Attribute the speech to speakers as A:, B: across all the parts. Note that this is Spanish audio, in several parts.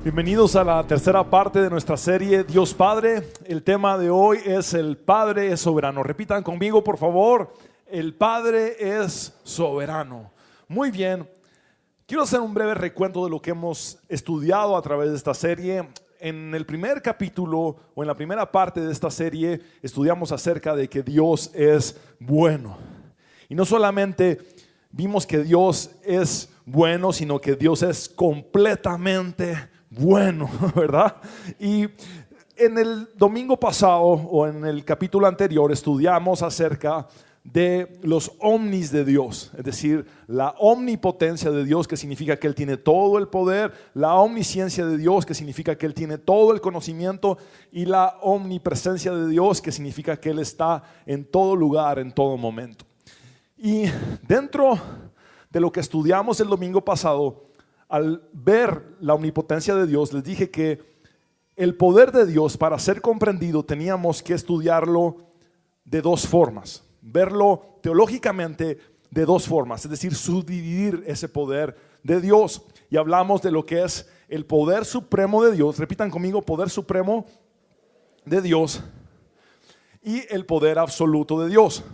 A: Bienvenidos a la tercera parte de nuestra serie Dios Padre. El tema de hoy es el Padre es soberano. Repitan conmigo, por favor, el Padre es soberano. Muy bien, quiero hacer un breve recuento de lo que hemos estudiado a través de esta serie. En el primer capítulo o en la primera parte de esta serie estudiamos acerca de que Dios es bueno. Y no solamente vimos que Dios es bueno, sino que Dios es completamente bueno, ¿verdad? Y en el domingo pasado o en el capítulo anterior estudiamos acerca de los omnis de Dios, es decir, la omnipotencia de Dios, que significa que Él tiene todo el poder, la omnisciencia de Dios, que significa que Él tiene todo el conocimiento, y la omnipresencia de Dios, que significa que Él está en todo lugar, en todo momento. Y dentro de lo que estudiamos el domingo pasado, al ver la omnipotencia de Dios, les dije que el poder de Dios, para ser comprendido, teníamos que estudiarlo de dos formas, verlo teológicamente de dos formas, es decir, subdividir ese poder de Dios. Y hablamos de lo que es el poder supremo de Dios, repitan conmigo, poder supremo de Dios, y el poder absoluto de Dios.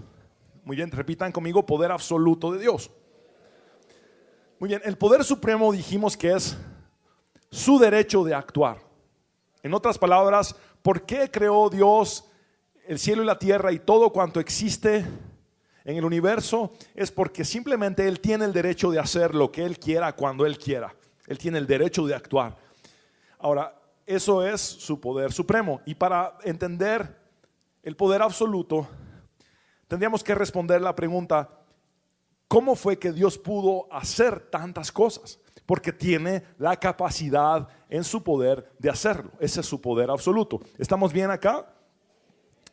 A: Muy bien, repitan conmigo, poder absoluto de Dios. Muy bien, el poder supremo dijimos que es su derecho de actuar. En otras palabras, ¿por qué creó Dios el cielo y la tierra y todo cuanto existe en el universo? Es porque simplemente Él tiene el derecho de hacer lo que Él quiera cuando Él quiera. Él tiene el derecho de actuar. Ahora, eso es su poder supremo. Y para entender el poder absoluto, tendríamos que responder la pregunta: ¿cómo fue que Dios pudo hacer tantas cosas? Porque tiene la capacidad en su poder de hacerlo. Ese es su poder absoluto. ¿Estamos bien acá?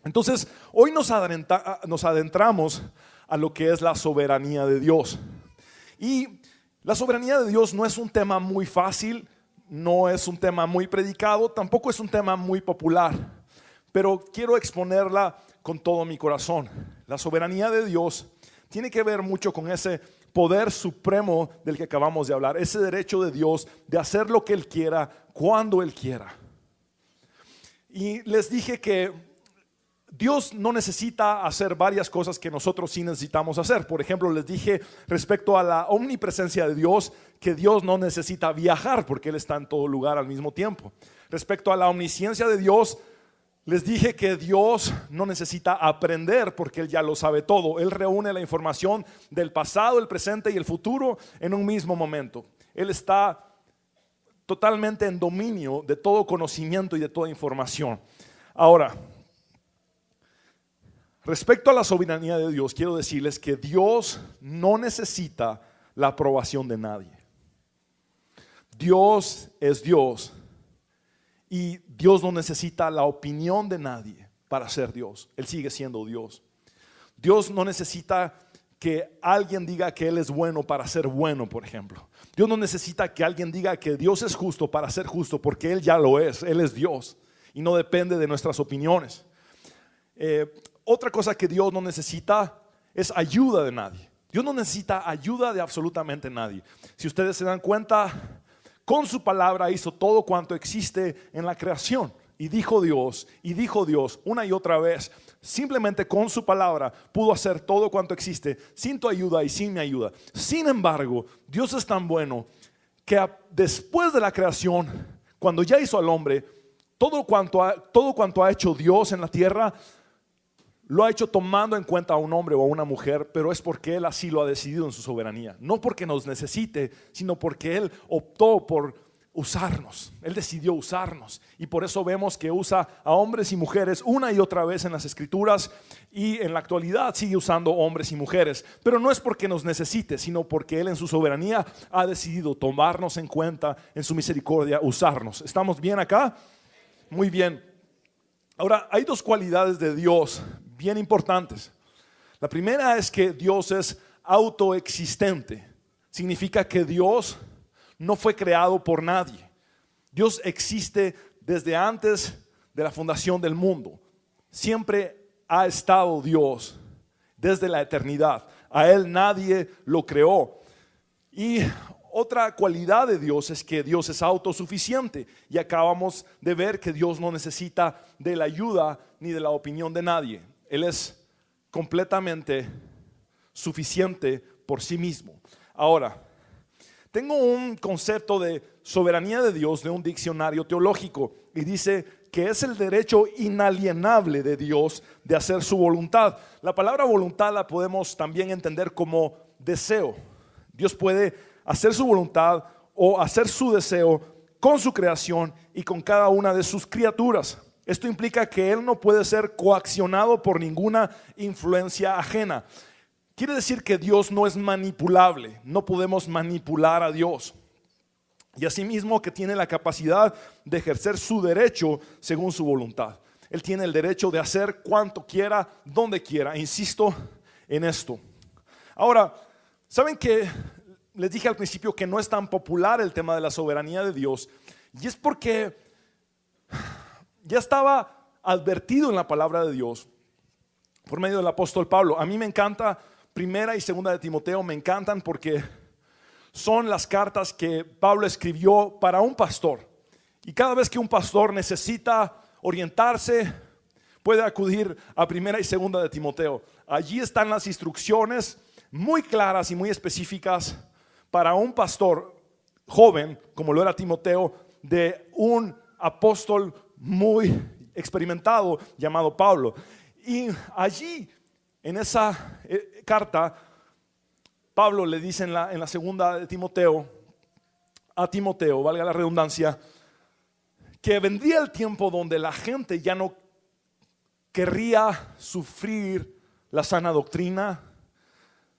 A: Entonces, hoy nos adentramos a lo que es la soberanía de Dios. Y la soberanía de Dios no es un tema muy fácil, no es un tema muy predicado, tampoco es un tema muy popular, pero quiero exponerla con todo mi corazón. La soberanía de Dios tiene que ver mucho con ese poder supremo del que acabamos de hablar, ese derecho de Dios de hacer lo que Él quiera, cuando Él quiera. Y les dije que Dios no necesita hacer varias cosas que nosotros sí necesitamos hacer. Por ejemplo, les dije respecto a la omnipresencia de Dios, que Dios no necesita viajar porque Él está en todo lugar al mismo tiempo. Respecto a la omnisciencia de Dios, les dije que Dios no necesita aprender porque Él ya lo sabe todo. Él reúne la información del pasado, el presente y el futuro en un mismo momento. Él está totalmente en dominio de todo conocimiento y de toda información. Ahora, respecto a la soberanía de Dios, quiero decirles que Dios no necesita la aprobación de nadie. Dios es Dios. Y Dios no necesita la opinión de nadie para ser Dios. Él sigue siendo Dios. Dios no necesita que alguien diga que Él es bueno para ser bueno, por ejemplo. Dios no necesita que alguien diga que Dios es justo para ser justo, porque Él ya lo es. Él es Dios y no depende de nuestras opiniones. Otra cosa que Dios no necesita es ayuda de nadie. Dios no necesita ayuda de absolutamente nadie. Si ustedes se dan cuenta, con su palabra hizo todo cuanto existe en la creación. Y dijo Dios una y otra vez. Simplemente con su palabra pudo hacer todo cuanto existe, sin tu ayuda y sin mi ayuda. Sin embargo, Dios es tan bueno que después de la creación, cuando ya hizo al hombre, todo cuanto ha hecho Dios en la tierra, lo ha hecho tomando en cuenta a un hombre o a una mujer, pero es porque Él así lo ha decidido en su soberanía. No porque nos necesite, sino porque Él optó por usarnos. Él decidió usarnos. Y por eso vemos que usa a hombres y mujeres una y otra vez en las Escrituras. Y en la actualidad sigue usando hombres y mujeres. Pero no es porque nos necesite, sino porque Él en su soberanía ha decidido tomarnos en cuenta, en su misericordia, usarnos. ¿Estamos bien acá? Muy bien. Ahora, hay dos cualidades de Dios bien importantes. La primera es que Dios es autoexistente. Significa que Dios no fue creado por nadie. Dios existe desde antes de la fundación del mundo. Siempre ha estado Dios desde la eternidad. A Él nadie lo creó. Y Otra cualidad de Dios es que Dios es autosuficiente, y acabamos de ver que Dios no necesita de la ayuda ni de la opinión de nadie. Él es completamente suficiente por sí mismo. Ahora, tengo un concepto de soberanía de Dios de un diccionario teológico, y dice que es el derecho inalienable de Dios de hacer su voluntad. La palabra voluntad la podemos también entender como deseo. Dios puede hacer su voluntad o hacer su deseo con su creación y con cada una de sus criaturas. Esto implica que Él no puede ser coaccionado por ninguna influencia ajena. Quiere decir que Dios no es manipulable, no podemos manipular a Dios. Y asimismo que tiene la capacidad de ejercer su derecho según su voluntad. Él tiene el derecho de hacer cuanto quiera, donde quiera. Insisto en esto. Ahora, ¿saben que les dije al principio que no es tan popular el tema de la soberanía de Dios? Y es porque ya estaba advertido en la palabra de Dios por medio del apóstol Pablo. A mí me encanta Primera y Segunda de Timoteo, me encantan porque son las cartas que Pablo escribió para un pastor. Y cada vez que un pastor necesita orientarse, puede acudir a Primera y Segunda de Timoteo. Allí están las instrucciones muy claras y muy específicas para un pastor joven, como lo era Timoteo, de un apóstol muy experimentado llamado Pablo. Y allí, en esa carta, Pablo le dice en la segunda de Timoteo, a Timoteo, valga la redundancia, que vendría el tiempo donde la gente ya no querría sufrir la sana doctrina,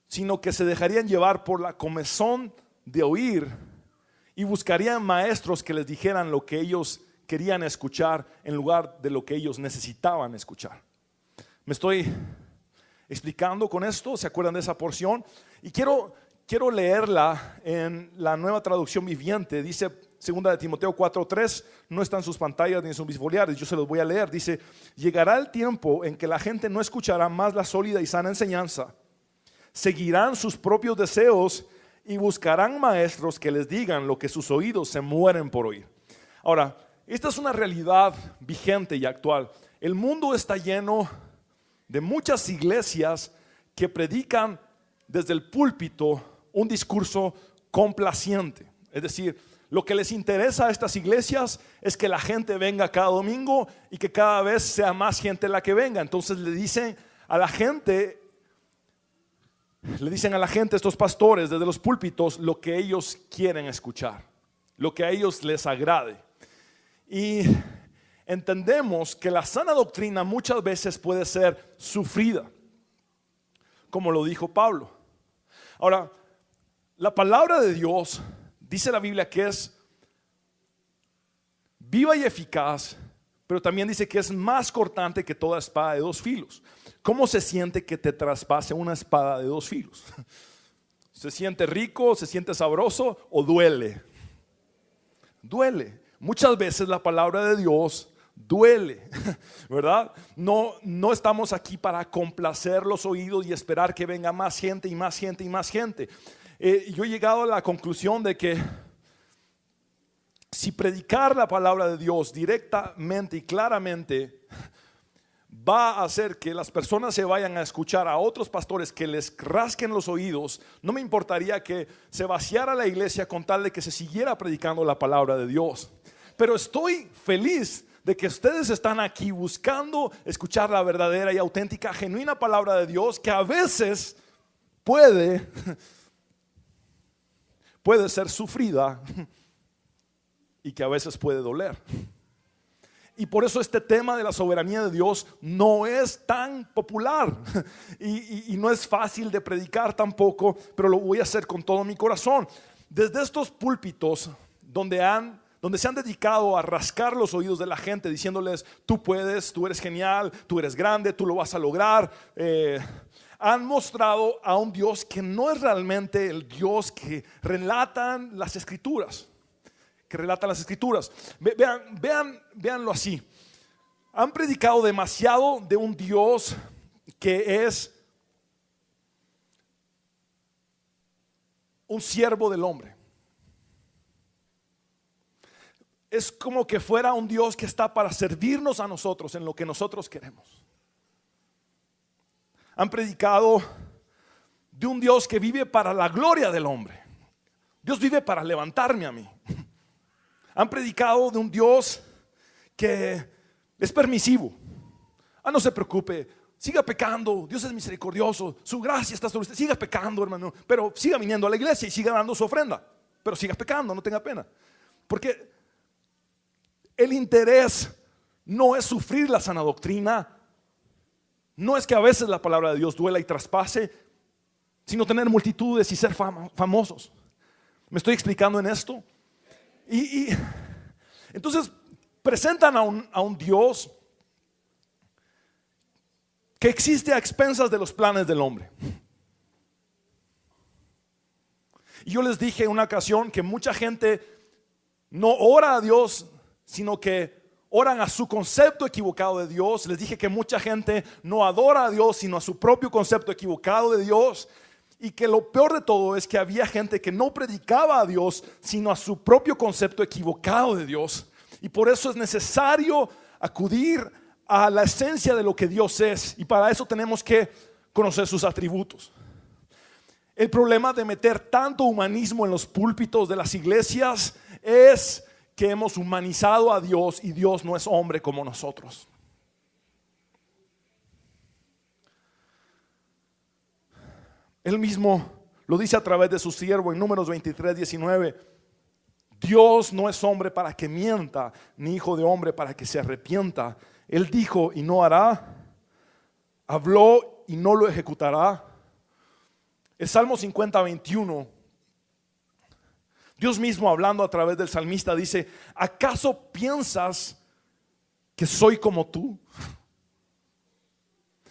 A: sino que se dejarían llevar por la comezón de oír y buscarían maestros que les dijeran lo que ellos querían escuchar en lugar de lo que ellos necesitaban escuchar. ¿Me estoy explicando con esto? ¿Se acuerdan de esa porción? Y quiero leerla en la Nueva Traducción Viviente. Dice 2 de Timoteo 4:3, no está en sus pantallas ni en sus bisfoliares, yo se los voy a leer. Dice: llegará el tiempo en que la gente no escuchará más la sólida y sana enseñanza, seguirán sus propios deseos y buscarán maestros que les digan lo que sus oídos se mueren por oír. Ahora, esta es una realidad vigente y actual. El mundo está lleno de muchas iglesias que predican desde el púlpito un discurso complaciente. Es decir, lo que les interesa a estas iglesias es que la gente venga cada domingo y que cada vez sea más gente la que venga. Entonces le dicen a la gente estos pastores desde los púlpitos lo que ellos quieren escuchar, lo que a ellos les agrade. Y entendemos que la sana doctrina muchas veces puede ser sufrida, como lo dijo Pablo. Ahora, la palabra de Dios, dice la Biblia, que es viva y eficaz, pero también dice que es más cortante que toda espada de dos filos. ¿Cómo se siente que te traspase una espada de dos filos? ¿Se siente rico, se siente sabroso o duele? Duele. Muchas veces la palabra de Dios duele, ¿verdad? No estamos aquí para complacer los oídos y esperar que venga más gente y más gente y más gente. Yo he llegado a la conclusión de que si predicar la palabra de Dios directamente y claramente va a hacer que las personas se vayan a escuchar a otros pastores que les rasquen los oídos, no me importaría que se vaciara la iglesia con tal de que se siguiera predicando la palabra de Dios. Pero estoy feliz de que ustedes están aquí buscando escuchar la verdadera y auténtica, genuina palabra de Dios, que a veces puede ser sufrida y que a veces puede doler. Y por eso este tema de la soberanía de Dios no es tan popular y no es fácil de predicar tampoco, pero lo voy a hacer con todo mi corazón. Desde estos púlpitos donde se han dedicado a rascar los oídos de la gente, diciéndoles: tú puedes, tú eres genial, tú eres grande, tú lo vas a lograr, han mostrado a un Dios que no es realmente el Dios que relatan las Escrituras. Véanlo así. Han predicado demasiado de un Dios que es un siervo del hombre. es como que fuera un Dios que está para servirnos a nosotros en lo que nosotros queremos. Han predicado de un Dios que vive para la gloria del hombre. Dios vive para levantarme a mí. Han predicado de un Dios que es permisivo. No se preocupe, siga pecando, Dios es misericordioso, su gracia está sobre usted, siga pecando, hermano, pero siga viniendo a la iglesia y siga dando su ofrenda, pero siga pecando, no tenga pena. Porque el interés no es sufrir la sana doctrina, no es que a veces la palabra de Dios duela y traspase, sino tener multitudes y ser famosos. ¿Me estoy explicando en esto? Y entonces presentan a un Dios que existe a expensas de los planes del hombre. Y yo les dije en una ocasión que mucha gente no ora a Dios, sino que oran a su concepto equivocado de Dios. Les dije que mucha gente no adora a Dios, sino a su propio concepto equivocado de Dios. Y que lo peor de todo es que había gente que no predicaba a Dios, sino a su propio concepto equivocado de Dios. Y por eso es necesario acudir a la esencia de lo que Dios es, y para eso tenemos que conocer sus atributos. El problema de meter tanto humanismo en los púlpitos de las iglesias es que hemos humanizado a Dios, y Dios no es hombre como nosotros. Él mismo lo dice a través de su siervo en Números 23:19. Dios no es hombre para que mienta, ni hijo de hombre para que se arrepienta. Él dijo y no hará, habló y no lo ejecutará. El Salmo 50:21, Dios mismo hablando a través del salmista dice: ¿acaso piensas que soy como tú?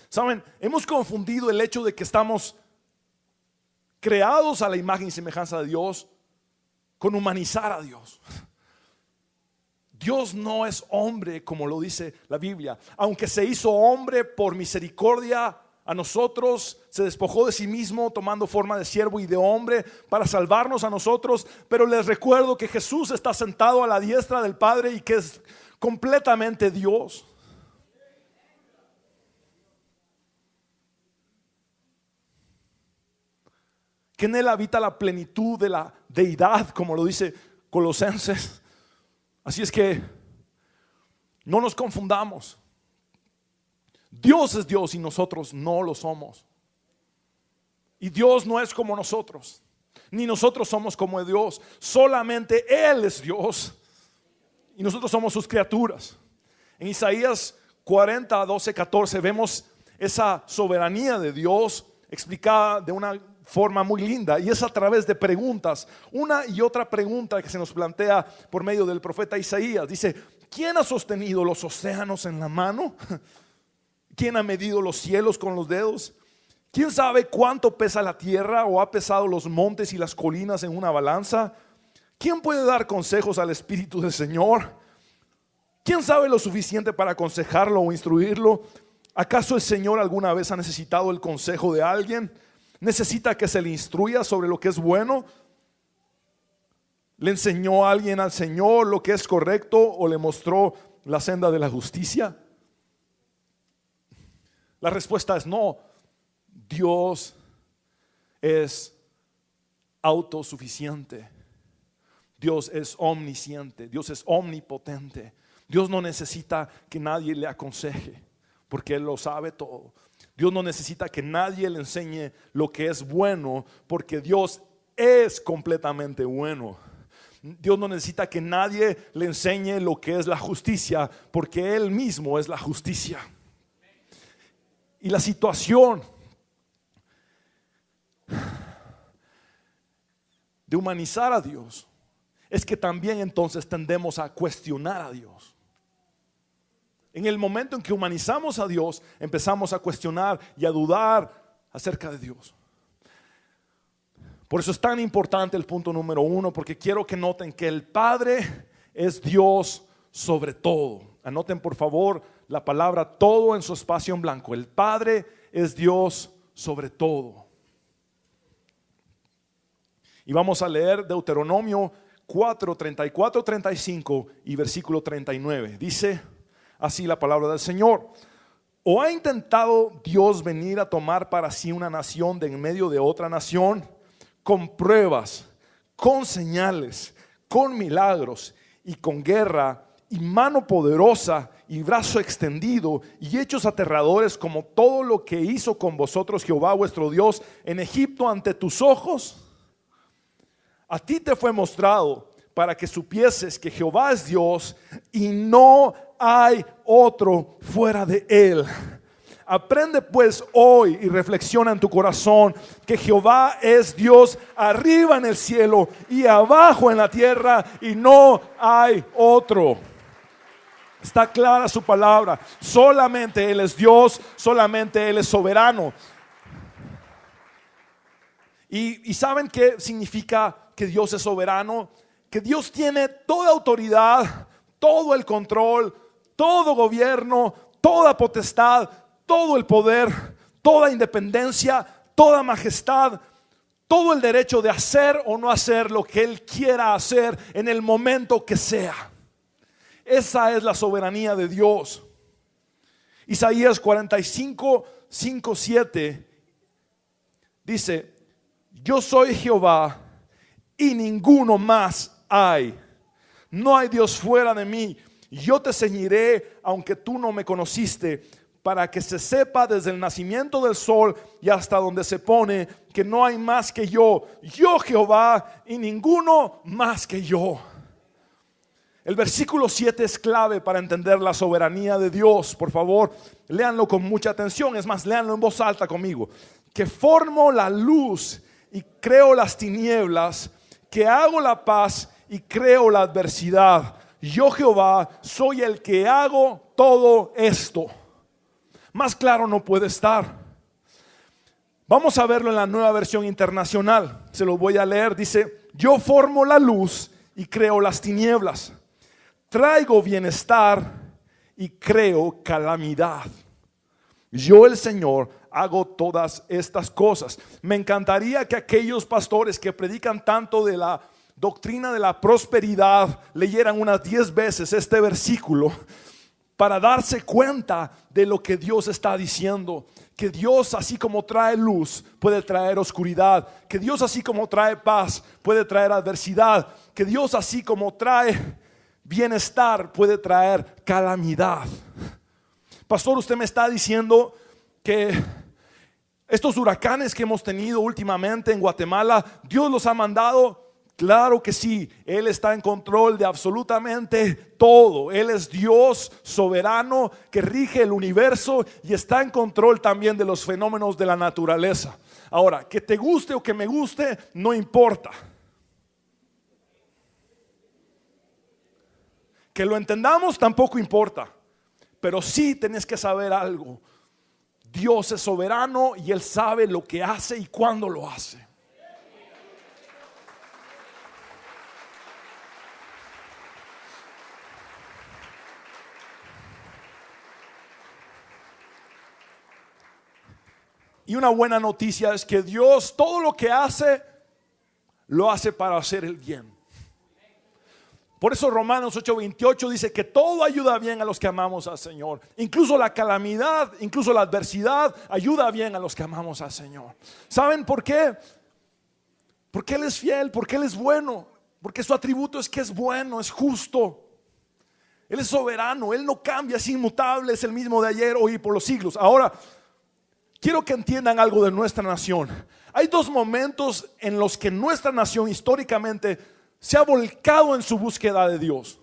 A: Saben, hemos confundido el hecho de que estamos creados a la imagen y semejanza de Dios con humanizar a Dios. Dios no es hombre como lo dice la Biblia. Aunque se hizo hombre por misericordia a nosotros, se despojó de sí mismo tomando forma de siervo y de hombre para salvarnos a nosotros. Pero les recuerdo que Jesús está sentado a la diestra del Padre y que es completamente Dios. Que en Él habita la plenitud de la deidad, como lo dice Colosenses. Así es que no nos confundamos. Dios es Dios y nosotros no lo somos. Y Dios no es como nosotros, ni nosotros somos como Dios. Solamente Él es Dios y nosotros somos sus criaturas. En Isaías 40, 12, 14 vemos esa soberanía de Dios explicada de una forma muy linda, y es a través de preguntas, una y otra pregunta que se nos plantea por medio del profeta Isaías. Dice: ¿quién ha sostenido los océanos en la mano? ¿Quién ha medido los cielos con los dedos? ¿Quién sabe cuánto pesa la tierra, o ha pesado los montes y las colinas en una balanza? ¿Quién puede dar consejos al Espíritu del Señor? ¿Quién sabe lo suficiente para aconsejarlo o instruirlo? ¿Acaso el Señor alguna vez ha necesitado el consejo de alguien? ¿Necesita que se le instruya sobre lo que es bueno? ¿Le enseñó a alguien al Señor lo que es correcto, o le mostró la senda de la justicia? La respuesta es no. Dios es autosuficiente. Dios es omnisciente. Dios es omnipotente. Dios no necesita que nadie le aconseje, porque Él lo sabe todo. Dios no necesita que nadie le enseñe lo que es bueno, porque Dios es completamente bueno. Dios no necesita que nadie le enseñe lo que es la justicia, porque Él mismo es la justicia. Y la situación de humanizar a Dios es que también entonces tendemos a cuestionar a Dios. En el momento en que humanizamos a Dios, empezamos a cuestionar y a dudar acerca de Dios. Por eso es tan importante el punto número 1, porque quiero que noten que el Padre es Dios sobre todo. Anoten por favor la palabra todo en su espacio en blanco. El Padre es Dios sobre todo. Y vamos a leer Deuteronomio 34, 35 y versículo 39. Dice así la palabra del Señor. ¿O ha intentado Dios venir a tomar para sí una nación de en medio de otra nación? Con pruebas, con señales, con milagros y con guerra y mano poderosa y brazo extendido y hechos aterradores, como todo lo que hizo con vosotros Jehová vuestro Dios en Egipto ante tus ojos. A ti te fue mostrado para que supieses que Jehová es Dios y no hay otro fuera de él. Aprende pues hoy y reflexiona en tu corazón que Jehová es Dios arriba en el cielo y abajo en la tierra, y no hay otro. Está clara su palabra. Solamente Él es Dios, solamente Él es soberano. ¿Y saben qué significa que Dios es soberano? Que Dios tiene toda autoridad, todo el control, todo gobierno, toda potestad, todo el poder, toda independencia, toda majestad, todo el derecho de hacer o no hacer lo que Él quiera hacer en el momento que sea. Esa es la soberanía de Dios. Isaías 45, 5, 7 dice: yo soy Jehová y ninguno más hay. No hay Dios fuera de mí. Yo te ceñiré aunque tú no me conociste, para que se sepa desde el nacimiento del sol y hasta donde se pone que no hay más que yo Jehová, y ninguno más que yo. El versículo 7 es clave para entender la soberanía de Dios. Por favor, léanlo con mucha atención. Es más, léanlo en voz alta conmigo. Que formo la luz y creo las tinieblas, que hago la paz y creo la adversidad. Yo Jehová soy el que hago todo esto. Más claro no puede estar. Vamos a verlo en la Nueva Versión Internacional. Se lo voy a leer. Dice: yo formo la luz y creo las tinieblas. Traigo bienestar y creo calamidad. Yo, el Señor, hago todas estas cosas. Me encantaría que aquellos pastores que predican tanto de la doctrina de la prosperidad leyeran unas 10 veces este versículo para darse cuenta de lo que Dios está diciendo. Que Dios, así como trae luz, puede traer oscuridad. Que Dios, así como trae paz, puede traer adversidad. Que Dios, así como trae bienestar, puede traer calamidad. Pastor, usted me está diciendo que estos huracanes que hemos tenido últimamente en Guatemala, Dios los ha mandado. Claro que sí, Él está en control de absolutamente todo. Él es Dios soberano que rige el universo y está en control también de los fenómenos de la naturaleza. Ahora, que te guste o que me guste, no importa. Que lo entendamos tampoco importa. Pero sí tenés que saber algo. Dios es soberano y Él sabe lo que hace y cuándo lo hace. Y una buena noticia es que Dios todo lo que hace, lo hace para hacer el bien. Por eso Romanos 8:28 dice que todo ayuda bien a los que amamos al Señor. Incluso la calamidad, incluso la adversidad ayuda bien a los que amamos al Señor. ¿Saben por qué? Porque Él es fiel, porque Él es bueno, porque su atributo es que es bueno, es justo. Él es soberano, Él no cambia, es inmutable, es el mismo de ayer, hoy y por los siglos. Ahora, quiero que entiendan algo de nuestra nación. Hay dos momentos en los que nuestra nación históricamente se ha volcado en su búsqueda de Dios.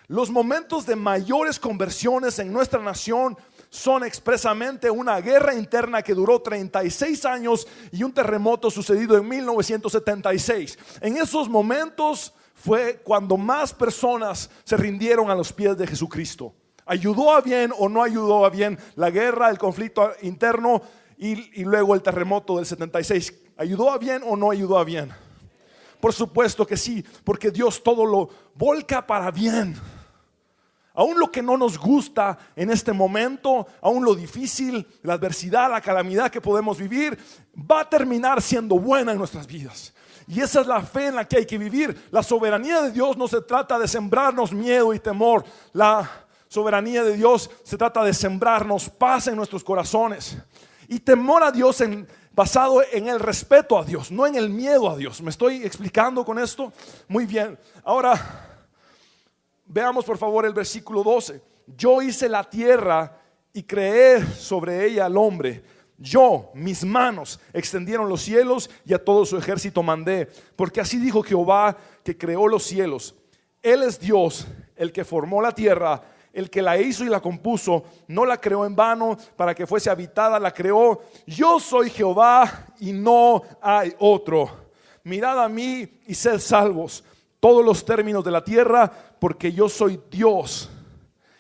A: Los momentos de mayores conversiones en nuestra nación son expresamente una guerra interna que duró 36 años y un terremoto sucedido en 1976. En esos momentos fue cuando más personas se rindieron a los pies de Jesucristo. ¿Ayudó a bien o no ayudó a bien la guerra, el conflicto interno y luego el terremoto del 76? ¿Ayudó a bien o no ayudó a bien? Por supuesto que sí, porque Dios todo lo volca para bien. Aún lo que no nos gusta en este momento, aún lo difícil, la adversidad, la calamidad que podemos vivir, va a terminar siendo buena en nuestras vidas. Y esa es la fe en la que hay que vivir. La soberanía de Dios no se trata de sembrarnos miedo y temor. La soberanía de Dios se trata de sembrarnos paz en nuestros corazones. Y temor a Dios basado en el respeto a Dios, no en el miedo a Dios. ¿Me estoy explicando con esto? Muy bien. Ahora, veamos por favor el versículo 12. Yo hice la tierra y creé sobre ella al hombre. Yo, mis manos, extendieron los cielos y a todo su ejército mandé. Porque así dijo Jehová que creó los cielos. Él es Dios, el que formó la tierra, el que la hizo y la compuso. No la creó en vano para que fuese habitada, la creó. Yo soy Jehová y no hay otro. Mirad a mí y sed salvos todos los términos de la tierra, porque yo soy Dios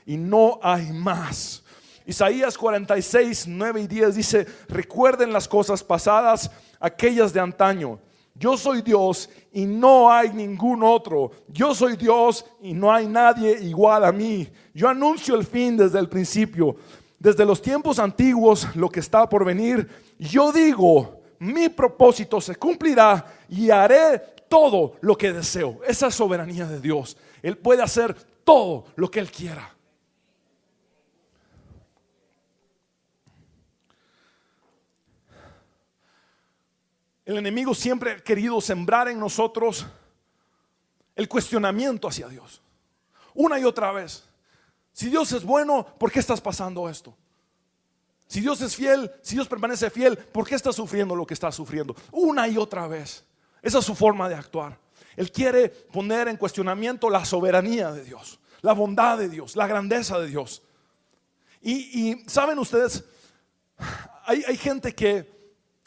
A: y no hay más. Isaías 46, 9 y 10 dice: recuerden las cosas pasadas, aquellas de antaño. Yo soy Dios y no hay ningún otro. Yo soy Dios y no hay nadie igual a mí. Yo anuncio el fin desde el principio, desde los tiempos antiguos, lo que está por venir. Yo digo, mi propósito se cumplirá y haré todo lo que deseo. Esa es soberanía de Dios. Él puede hacer todo lo que Él quiera. El enemigo siempre ha querido sembrar en nosotros el cuestionamiento hacia Dios. Una y otra vez. Si Dios es bueno, ¿por qué estás pasando esto? Si Dios es fiel, si Dios permanece fiel, ¿por qué estás sufriendo lo que estás sufriendo? Una y otra vez. Esa es su forma de actuar. Él quiere poner en cuestionamiento la soberanía de Dios, la bondad de Dios, la grandeza de Dios. Y saben ustedes, hay gente que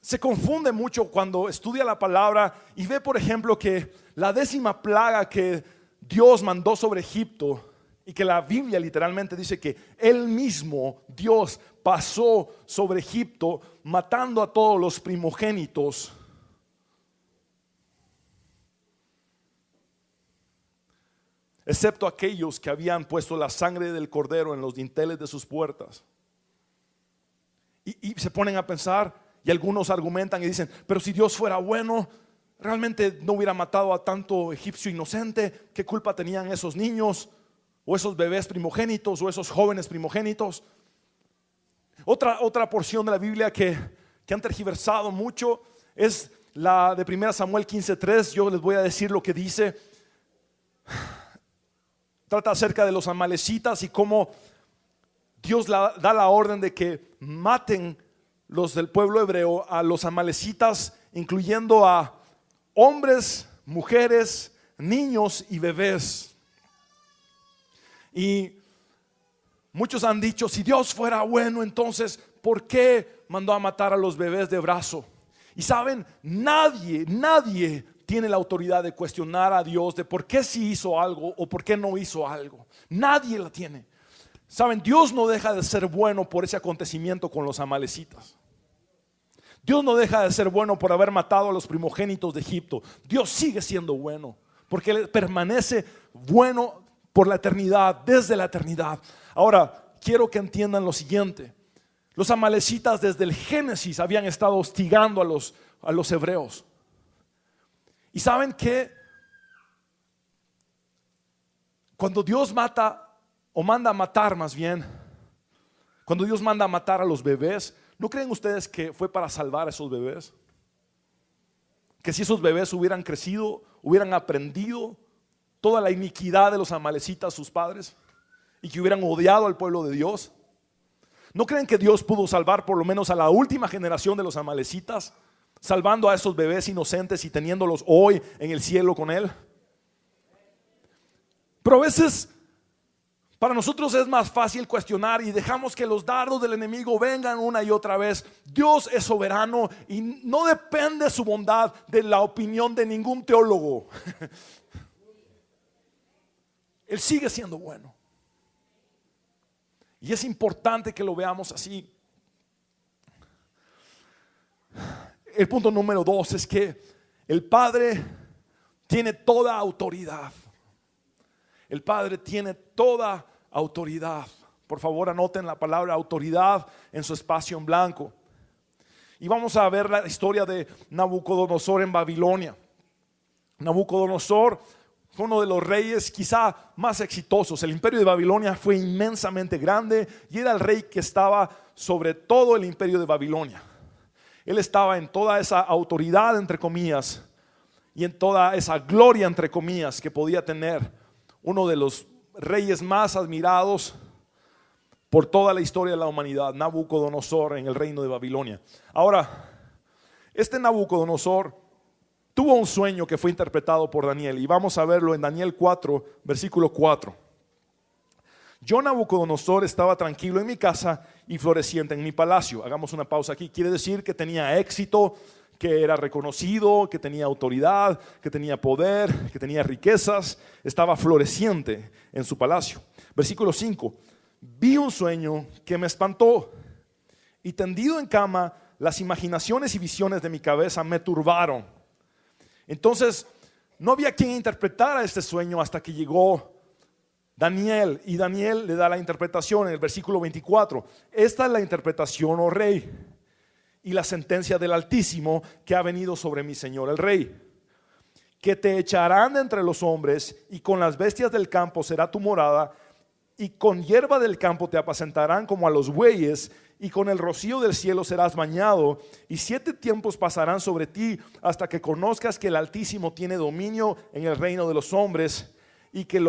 A: se confunde mucho cuando estudia la palabra y ve, por ejemplo, que la 10ª plaga que Dios mandó sobre Egipto, y que la Biblia literalmente dice que Él mismo, Dios, pasó sobre Egipto matando a todos los primogénitos. Excepto aquellos que habían puesto la sangre del cordero en los dinteles de sus puertas. Y se ponen a pensar. Y algunos argumentan y dicen: pero si Dios fuera bueno, realmente no hubiera matado a tanto egipcio inocente. ¿Qué culpa tenían esos niños, o esos bebés primogénitos, o esos jóvenes primogénitos? Otra porción de la Biblia que han tergiversado mucho es la de 1 Samuel 15:3. Yo les voy a decir lo que dice. Trata acerca de los amalecitas y cómo Dios da la orden de que maten los del pueblo hebreo a los amalecitas, incluyendo a hombres, mujeres, niños y bebés. Y muchos han dicho: si Dios fuera bueno, entonces ¿por qué mandó a matar a los bebés de brazo? Y saben, nadie tiene la autoridad de cuestionar a Dios de por qué sí hizo algo o por qué no hizo algo. Nadie la tiene. Saben, Dios no deja de ser bueno por ese acontecimiento con los amalecitas. Dios no deja de ser bueno por haber matado a los primogénitos de Egipto. Dios sigue siendo bueno porque Él permanece bueno por la eternidad, desde la eternidad. Ahora, quiero que entiendan lo siguiente. Los amalecitas desde el Génesis habían estado hostigando a los hebreos. Y saben que cuando Dios mata, o manda a matar más bien, cuando Dios manda a matar a los bebés, ¿no creen ustedes que fue para salvar a esos bebés? Que si esos bebés hubieran crecido, hubieran aprendido toda la iniquidad de los amalecitas, sus padres, y que hubieran odiado al pueblo de Dios. ¿No creen que Dios pudo salvar por lo menos a la última generación de los amalecitas, salvando a esos bebés inocentes y teniéndolos hoy en el cielo con Él? Pero a veces para nosotros es más fácil cuestionar y dejamos que los dardos del enemigo vengan una y otra vez. Dios es soberano y no depende su bondad de la opinión de ningún teólogo. Él sigue siendo bueno. Y es importante que lo veamos así. El punto número 2 es que el Padre tiene toda autoridad. El Padre tiene toda autoridad. Por favor, anoten la palabra autoridad en su espacio en blanco. Y vamos a ver la historia de Nabucodonosor en Babilonia. Nabucodonosor fue uno de los reyes quizá más exitosos. El imperio de Babilonia fue inmensamente grande y era el rey que estaba sobre todo el imperio de Babilonia. Él estaba en toda esa autoridad, entre comillas, y en toda esa gloria, entre comillas, que podía tener uno de los reyes más admirados por toda la historia de la humanidad, Nabucodonosor, en el reino de Babilonia. Ahora, este Nabucodonosor tuvo un sueño que fue interpretado por Daniel, y vamos a verlo en Daniel 4, versículo 4. Yo, Nabucodonosor, estaba tranquilo en mi casa y floreciente en mi palacio. Hagamos una pausa aquí. Quiere decir que tenía éxito, que era reconocido, que tenía autoridad, que tenía poder, que tenía riquezas. Estaba floreciente en su palacio. Versículo 5. Vi un sueño que me espantó, y tendido en cama, las imaginaciones y visiones de mi cabeza me turbaron. Entonces no había quien interpretara este sueño hasta que llegó Daniel, y Daniel le da la interpretación en el versículo 24. Esta es la interpretación, oh rey, y la sentencia del Altísimo que ha venido sobre mi señor el rey: que te echarán de entre los hombres, y con las bestias del campo será tu morada, y con hierba del campo te apacentarán como a los bueyes, y con el rocío del cielo serás bañado, y 7 tiempos pasarán sobre ti hasta que conozcas que el Altísimo tiene dominio en el reino de los hombres, y que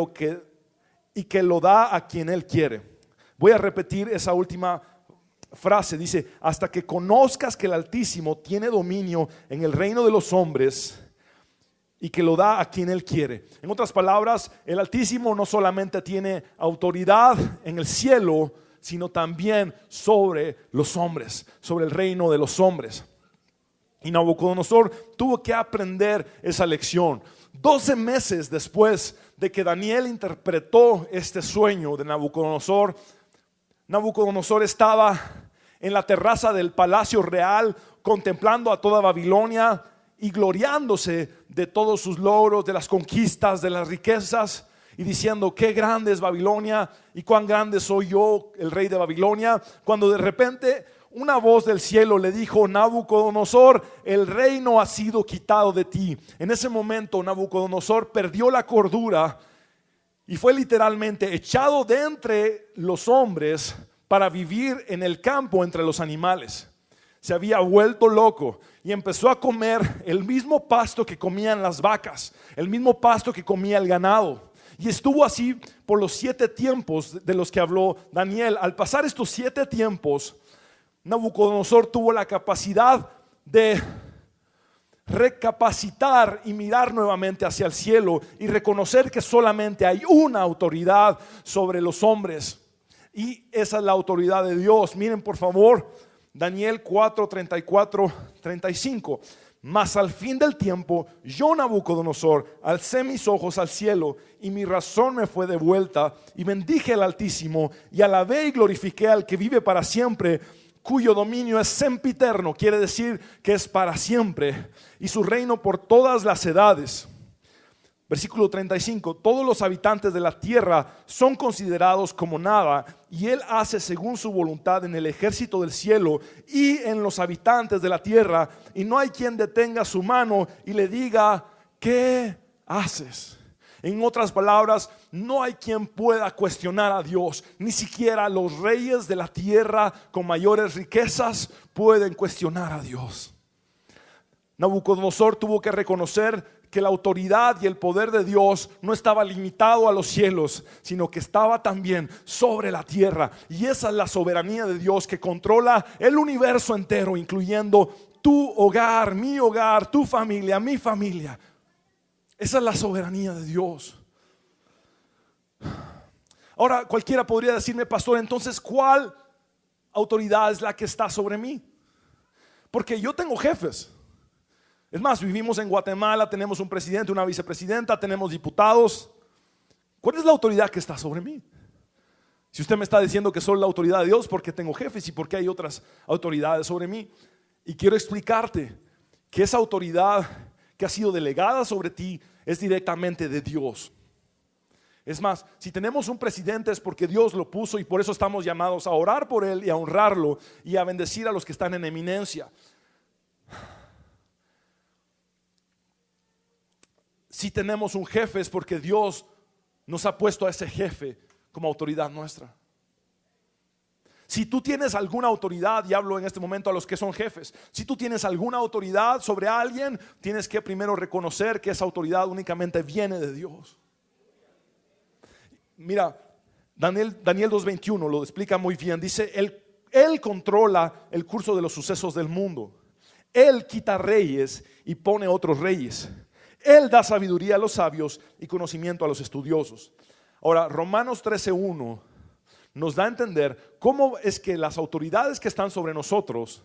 A: lo da a quien él quiere. Voy a repetir esa última frase. Dice: hasta que conozcas que el Altísimo tiene dominio en el reino de los hombres, y que lo da a quien él quiere. En otras palabras, el Altísimo no solamente tiene autoridad en el cielo, sino también sobre los hombres, sobre el reino de los hombres. Y Nabucodonosor tuvo que aprender esa lección. 12 meses después de que Daniel interpretó este sueño de Nabucodonosor, Nabucodonosor estaba en la terraza del palacio real, contemplando a toda Babilonia y gloriándose de todos sus logros, de las conquistas, de las riquezas, y diciendo: qué grande es Babilonia y cuán grande soy yo, el rey de Babilonia. Cuando de repente una voz del cielo le dijo: Nabucodonosor, el reino ha sido quitado de ti. En ese momento Nabucodonosor perdió la cordura y fue literalmente echado de entre los hombres para vivir en el campo entre los animales. Se había vuelto loco y empezó a comer el mismo pasto que comían las vacas, el mismo pasto que comía el ganado. Y estuvo así por los 7 tiempos de los que habló Daniel. Al pasar estos 7 tiempos, Nabucodonosor tuvo la capacidad de recapacitar y mirar nuevamente hacia el cielo y reconocer que solamente hay una autoridad sobre los hombres, y esa es la autoridad de Dios. Miren por favor Daniel 4, 34, 35. Mas al fin del tiempo, yo, Nabucodonosor, alcé mis ojos al cielo, y mi razón me fue devuelta, y bendije al Altísimo, y alabé y glorifiqué al que vive para siempre, cuyo dominio es sempiterno, quiere decir que es para siempre, y su reino por todas las edades. Versículo 35. Todos los habitantes de la tierra son considerados como nada, y él hace según su voluntad en el ejército del cielo y en los habitantes de la tierra, y no hay quien detenga su mano y le diga: ¿qué haces? En otras palabras, no hay quien pueda cuestionar a Dios. Ni siquiera los reyes de la tierra con mayores riquezas pueden cuestionar a Dios. Nabucodonosor tuvo que reconocer que la autoridad y el poder de Dios no estaba limitado a los cielos, sino que estaba también sobre la tierra. Y esa es la soberanía de Dios, que controla el universo entero, incluyendo tu hogar, mi hogar, tu familia, mi familia. Esa es la soberanía de Dios. Ahora cualquiera podría decirme: pastor, entonces ¿cuál autoridad es la que está sobre mí? Porque yo tengo jefes. Es más, vivimos en Guatemala, tenemos un presidente, una vicepresidenta, tenemos diputados. ¿Cuál es la autoridad que está sobre mí? Si usted me está diciendo que soy la autoridad de Dios, ¿por qué tengo jefes y por qué hay otras autoridades sobre mí? Y quiero explicarte que esa autoridad que ha sido delegada sobre ti es directamente de Dios. Es más, si tenemos un presidente es porque Dios lo puso, y por eso estamos llamados a orar por él y a honrarlo y a bendecir a los que están en eminencia. Si tenemos un jefe es porque Dios nos ha puesto a ese jefe como autoridad nuestra. Si tú tienes alguna autoridad, y hablo en este momento a los que son jefes, si tú tienes alguna autoridad sobre alguien, tienes que primero reconocer que esa autoridad únicamente viene de Dios. Mira, Daniel 2:21 lo explica muy bien. Dice, él controla el curso de los sucesos del mundo. Él quita reyes y pone otros reyes. Él da sabiduría a los sabios y conocimiento a los estudiosos. Ahora, Romanos 13:1 nos da a entender cómo es que las autoridades que están sobre nosotros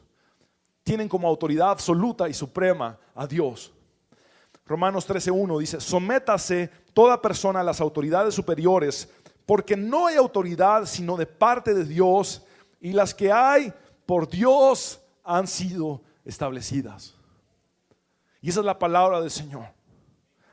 A: tienen como autoridad absoluta y suprema a Dios. Romanos 13:1 dice, sométase toda persona a las autoridades superiores, porque no hay autoridad sino de parte de Dios, y las que hay por Dios han sido establecidas. Y esa es la palabra del Señor.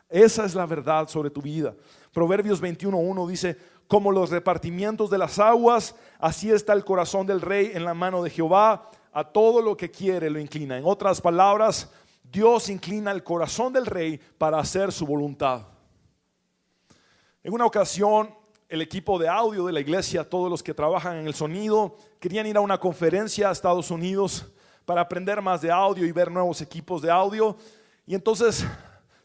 A: Esa es la verdad sobre tu vida. Proverbios 21:1 dice, como los repartimientos de las aguas, así está el corazón del rey en la mano de Jehová, a todo lo que quiere lo inclina. En otras palabras, Dios inclina el corazón del rey para hacer su voluntad. En una ocasión, el equipo de audio de la iglesia, todos los que trabajan en el sonido, querían ir a una conferencia a Estados Unidos para aprender más de audio y ver nuevos equipos de audio. Y entonces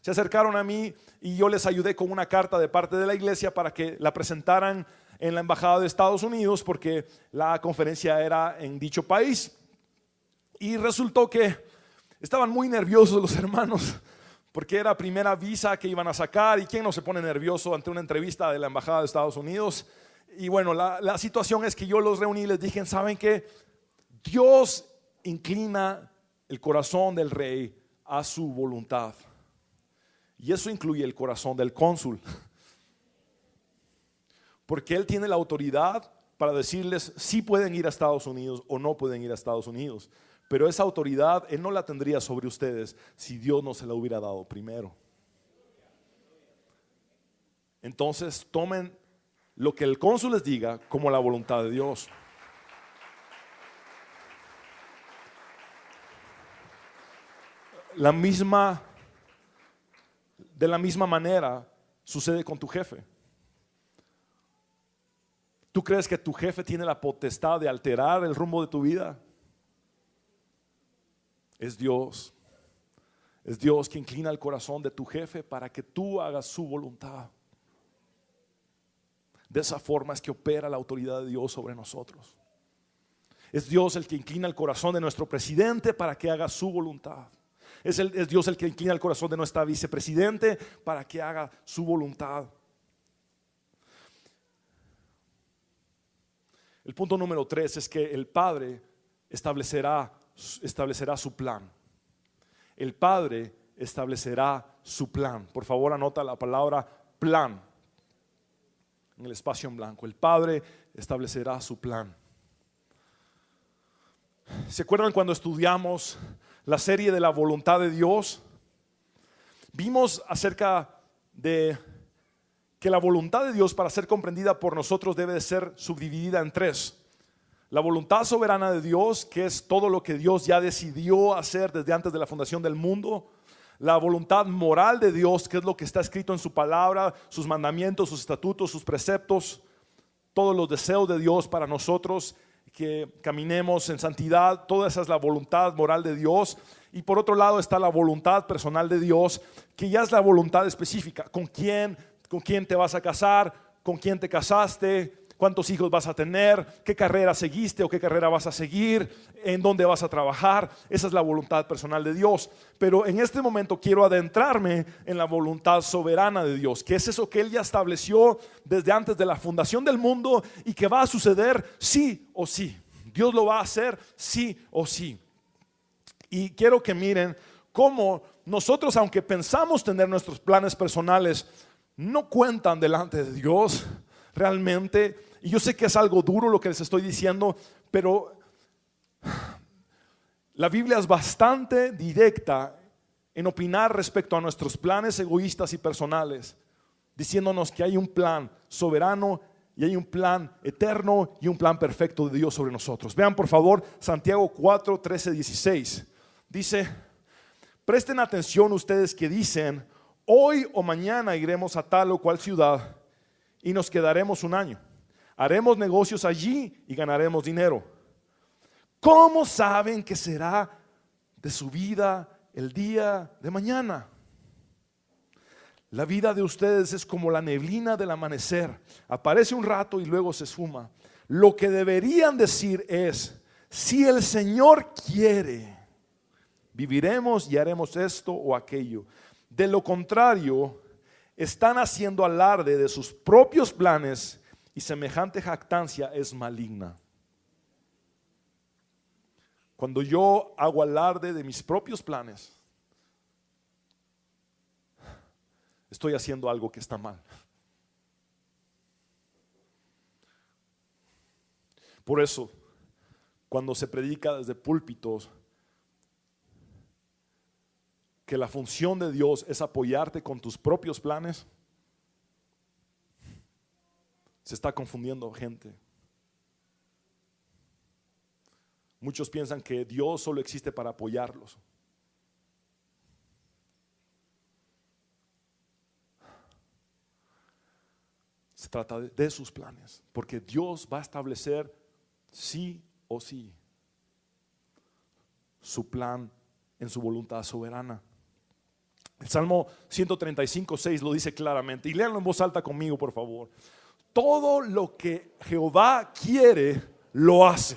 A: se acercaron a mí y yo les ayudé con una carta de parte de la iglesia para que la presentaran en la embajada de Estados Unidos, porque la conferencia era en dicho país. Y resultó que estaban muy nerviosos los hermanos, porque era primera visa que iban a sacar, y quién no se pone nervioso ante una entrevista de la embajada de Estados Unidos. Y bueno, la situación es que yo los reuní y les dije, ¿saben qué? Dios inclina el corazón del rey a su voluntad, y eso incluye el corazón del cónsul, porque él tiene la autoridad para decirles si pueden ir a Estados Unidos o no pueden ir a Estados Unidos. Pero esa autoridad él no la tendría sobre ustedes si Dios no se la hubiera dado primero. Entonces tomen lo que el cónsul les diga como la voluntad de Dios. De la misma manera sucede con tu jefe. ¿Tú crees que tu jefe tiene la potestad de alterar el rumbo de tu vida? Es Dios. Es Dios que inclina el corazón de tu jefe para que tú hagas su voluntad. De esa forma es que opera la autoridad de Dios sobre nosotros. Es Dios el que inclina el corazón de nuestro presidente para que haga su voluntad. Es Dios el que inclina el corazón de nuestra vicepresidente para que haga su voluntad. El punto número 3 es que el Padre establecerá su plan. El Padre establecerá su plan. Por favor, anota la palabra plan en el espacio en blanco. El Padre establecerá su plan. ¿Se acuerdan cuando estudiamos la serie de la voluntad de Dios? Vimos acerca de que la voluntad de Dios, para ser comprendida por nosotros, debe de ser subdividida en 3. La voluntad soberana de Dios, que es todo lo que Dios ya decidió hacer desde antes de la fundación del mundo. La voluntad moral de Dios, que es lo que está escrito en su palabra, sus mandamientos, sus estatutos, sus preceptos, todos los deseos de Dios para nosotros, que caminemos en santidad. Toda esa es la voluntad moral de Dios. Y por otro lado está la voluntad personal de Dios, que ya es la voluntad específica. ¿Con quién te vas a casar? ¿Con quién te casaste? ¿Cuántos hijos vas a tener? ¿Qué carrera seguiste o qué carrera vas a seguir? ¿En dónde vas a trabajar? Esa es la voluntad personal de Dios. Pero en este momento quiero adentrarme en la voluntad soberana de Dios, que es eso que Él ya estableció desde antes de la fundación del mundo y que va a suceder sí o sí. Dios lo va a hacer sí o sí. Y quiero que miren cómo nosotros, aunque pensamos tener nuestros planes personales, no cuentan delante de Dios realmente. Y yo sé que es algo duro lo que les estoy diciendo, pero la Biblia es bastante directa en opinar respecto a nuestros planes egoístas y personales, diciéndonos que hay un plan soberano y hay un plan eterno y un plan perfecto de Dios sobre nosotros. Vean por favor Santiago 4, 13, 16. Dice: presten atención ustedes que dicen: hoy o mañana iremos a tal o cual ciudad y nos quedaremos un año. Haremos negocios allí y ganaremos dinero. ¿Cómo saben que será de su vida el día de mañana? La vida de ustedes es como la neblina del amanecer. Aparece un rato y luego se esfuma. Lo que deberían decir es: si el Señor quiere, viviremos y haremos esto o aquello. De lo contrario, están haciendo alarde de sus propios planes y semejante jactancia es maligna. Cuando yo hago alarde de mis propios planes, estoy haciendo algo que está mal. Por eso, cuando se predica desde púlpitos que la función de Dios es apoyarte con tus propios planes, se está confundiendo gente. Muchos piensan que Dios solo existe para apoyarlos. Se trata de sus planes, porque Dios va a establecer sí o sí su plan en su voluntad soberana. El Salmo 135:6 lo dice claramente, y léanlo en voz alta conmigo, por favor. Todo lo que Jehová quiere, lo hace,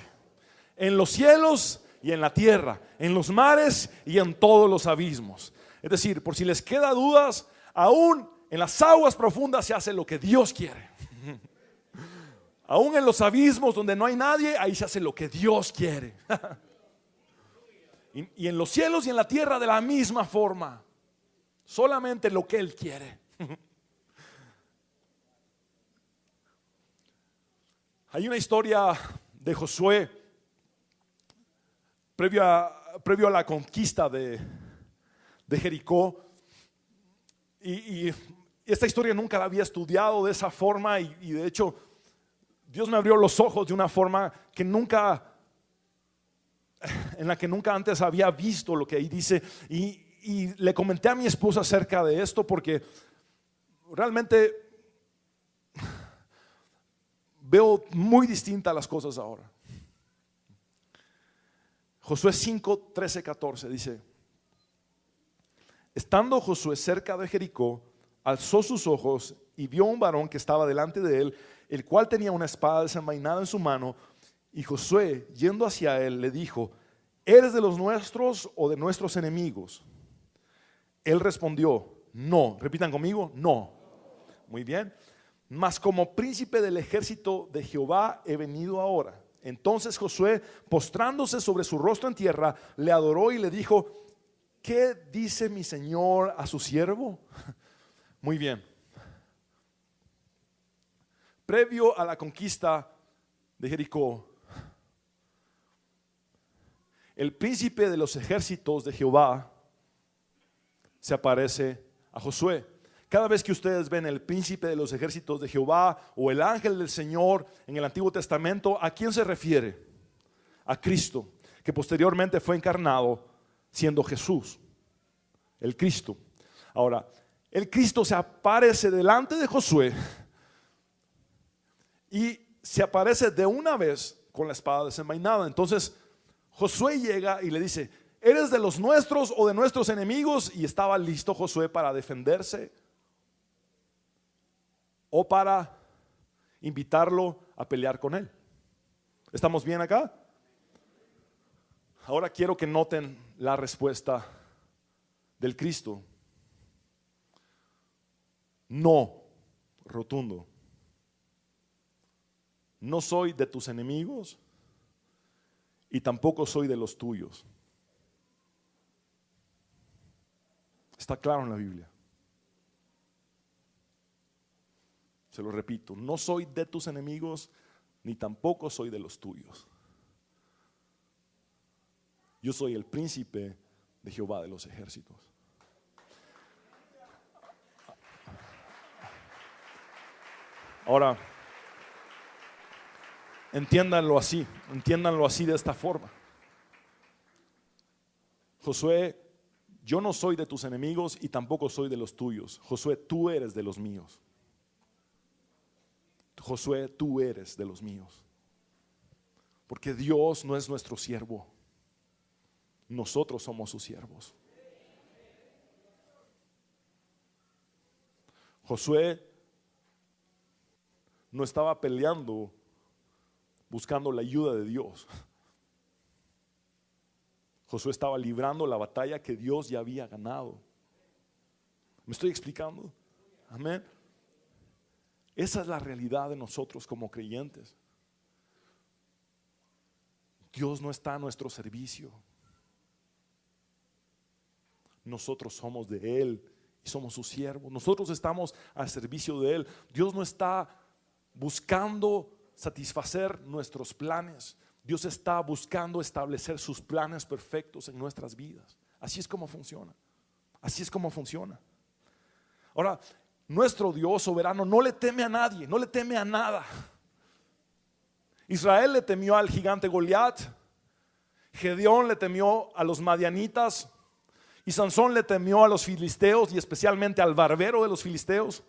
A: en los cielos y en la tierra, en los mares y en todos los abismos. Es decir, por si les queda dudas, aún en las aguas profundas se hace lo que Dios quiere. Aún en los abismos donde no hay nadie, ahí se hace lo que Dios quiere. Y en los cielos y en la tierra de la misma forma. Solamente lo que Él quiere. Hay una historia de Josué previo a la conquista de Jericó. Y esta historia nunca la había estudiado de esa forma. Y de hecho, Dios me abrió los ojos de una forma que en la que nunca antes había visto lo que ahí dice. Y le comenté a mi esposa acerca de esto porque realmente veo muy distintas las cosas ahora. Josué 5, 13, 14 dice: estando Josué cerca de Jericó, alzó sus ojos y vio un varón que estaba delante de él, el cual tenía una espada desenvainada en su mano. Y Josué, yendo hacia él, le dijo: ¿eres de los nuestros o de nuestros enemigos? Él respondió: no. Repitan conmigo: no. Muy bien. Mas como príncipe del ejército de Jehová he venido ahora. Entonces Josué, postrándose sobre su rostro en tierra, le adoró y le dijo: ¿qué dice mi señor a su siervo? Muy bien. Previo a la conquista de Jericó, el príncipe de los ejércitos de Jehová se aparece a Josué. Cada vez que ustedes ven el príncipe de los ejércitos de Jehová o el ángel del Señor en el Antiguo Testamento, ¿a quién se refiere? A Cristo, que posteriormente fue encarnado siendo Jesús, el Cristo. Ahora, el Cristo se aparece delante de Josué y se aparece de una vez con la espada desenvainada. Entonces Josué llega y le dice: ¿eres de los nuestros o de nuestros enemigos? Y estaba listo Josué para defenderse o para invitarlo a pelear con él. ¿Estamos bien acá? Ahora quiero que noten la respuesta del Cristo. No, rotundo. No soy de tus enemigos y tampoco soy de los tuyos. Está claro en la Biblia. Se lo repito: no soy de tus enemigos ni tampoco soy de los tuyos. Yo soy el príncipe de Jehová de los ejércitos. Ahora, entiéndanlo así de esta forma. Josué yo no soy de tus enemigos y tampoco soy de los tuyos. Josué, tú eres de los míos. Josué, tú eres de los míos. Porque Dios no es nuestro siervo. Nosotros somos sus siervos. Josué no estaba peleando buscando la ayuda de Dios. Josué estaba librando la batalla que Dios ya había ganado. ¿Me estoy explicando? Amén. Esa es la realidad de nosotros como creyentes. Dios no está a nuestro servicio. Nosotros somos de Él y somos sus siervos. Nosotros estamos al servicio de Él. Dios no está buscando satisfacer nuestros planes. Dios está buscando establecer sus planes perfectos en nuestras vidas. Así es como funciona. Así es como funciona. Ahora, nuestro Dios soberano no le teme a nadie, no le teme a nada. Israel le temió al gigante Goliat, Gedeón le temió a los madianitas y Sansón le temió a los filisteos y especialmente al barbero de los filisteos.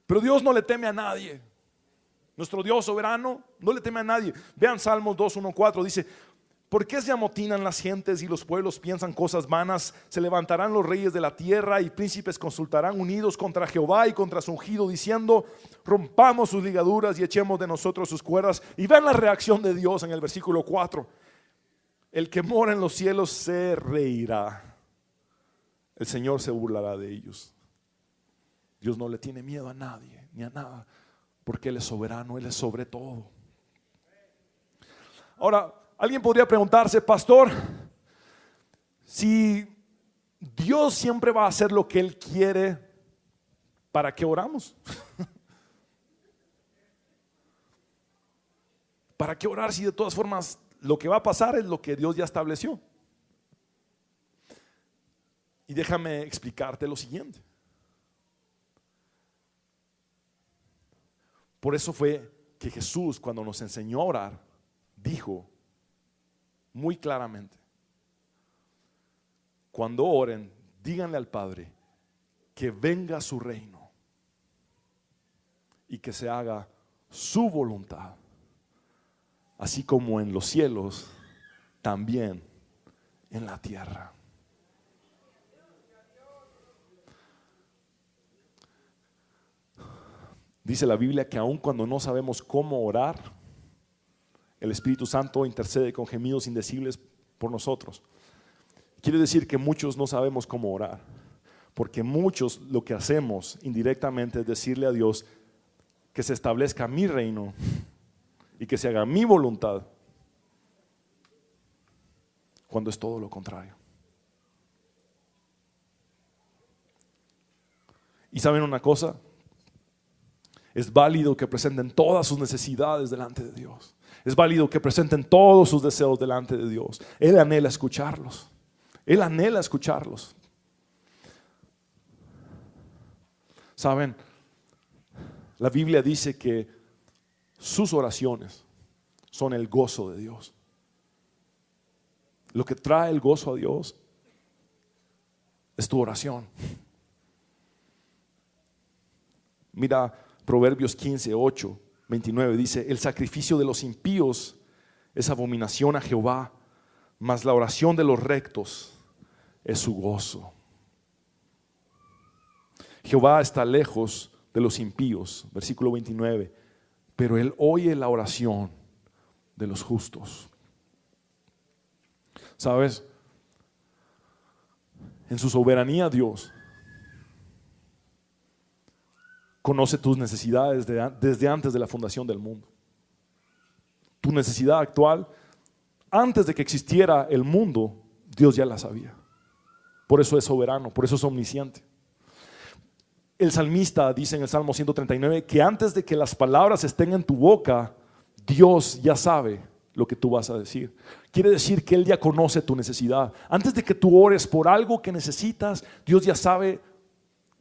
A: Pero Dios no le teme a nadie. Nuestro Dios soberano no le teme a nadie. Vean Salmos 2:1-4, dice: ¿por qué se amotinan las gentes y los pueblos piensan cosas vanas? Se levantarán los reyes de la tierra y príncipes consultarán unidos contra Jehová y contra su ungido, diciendo: rompamos sus ligaduras y echemos de nosotros sus cuerdas. Y vean la reacción de Dios en el versículo 4: el que mora en los cielos se reirá, el Señor se burlará de ellos. Dios no le tiene miedo a nadie ni a nada, porque Él es soberano, Él es sobre todo. Ahora, alguien podría preguntarse: pastor, si Dios siempre va a hacer lo que Él quiere, ¿para qué oramos? ¿Para qué orar si de todas formas lo que va a pasar es lo que Dios ya estableció? Y déjame explicarte lo siguiente. Por eso fue que Jesús, cuando nos enseñó a orar, dijo muy claramente: cuando oren, díganle al Padre que venga su reino y que se haga su voluntad, así como en los cielos, también en la tierra. Dice la Biblia que aun cuando no sabemos cómo orar, el Espíritu Santo intercede con gemidos indecibles por nosotros. Quiere decir que muchos no sabemos cómo orar, porque muchos lo que hacemos indirectamente es decirle a Dios que se establezca mi reino y que se haga mi voluntad, cuando es todo lo contrario. Y ¿saben una cosa? Es válido que presenten todas sus necesidades delante de Dios. Es válido que presenten todos sus deseos delante de Dios. Él anhela escucharlos. Él anhela escucharlos. Saben, la Biblia dice que sus oraciones son el gozo de Dios. Lo que trae el gozo a Dios es tu oración. Mira Proverbios 15:8-29, dice: el sacrificio de los impíos es abominación a Jehová, mas la oración de los rectos es su gozo. Jehová está lejos de los impíos, versículo 29, pero Él oye la oración de los justos. ¿Sabes? En su soberanía Dios conoce tus necesidades desde antes de la fundación del mundo. Tu necesidad actual, antes de que existiera el mundo, Dios ya la sabía. Por eso es soberano, por eso es omnisciente. El salmista dice en el Salmo 139 que antes de que las palabras estén en tu boca, Dios ya sabe lo que tú vas a decir. Quiere decir que Él ya conoce tu necesidad. Antes de que tú ores por algo que necesitas, Dios ya sabe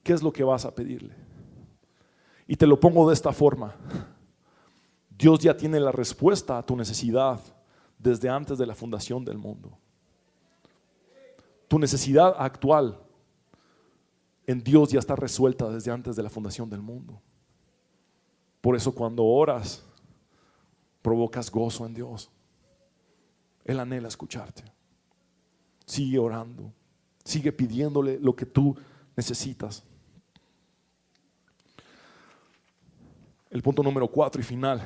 A: qué es lo que vas a pedirle. Y te lo pongo de esta forma: Dios ya tiene la respuesta a tu necesidad desde antes de la fundación del mundo. Tu necesidad actual en Dios ya está resuelta desde antes de la fundación del mundo. Por eso cuando oras, provocas gozo en Dios. Él anhela escucharte. Sigue orando, sigue pidiéndole lo que tú necesitas. El punto número 4 y final,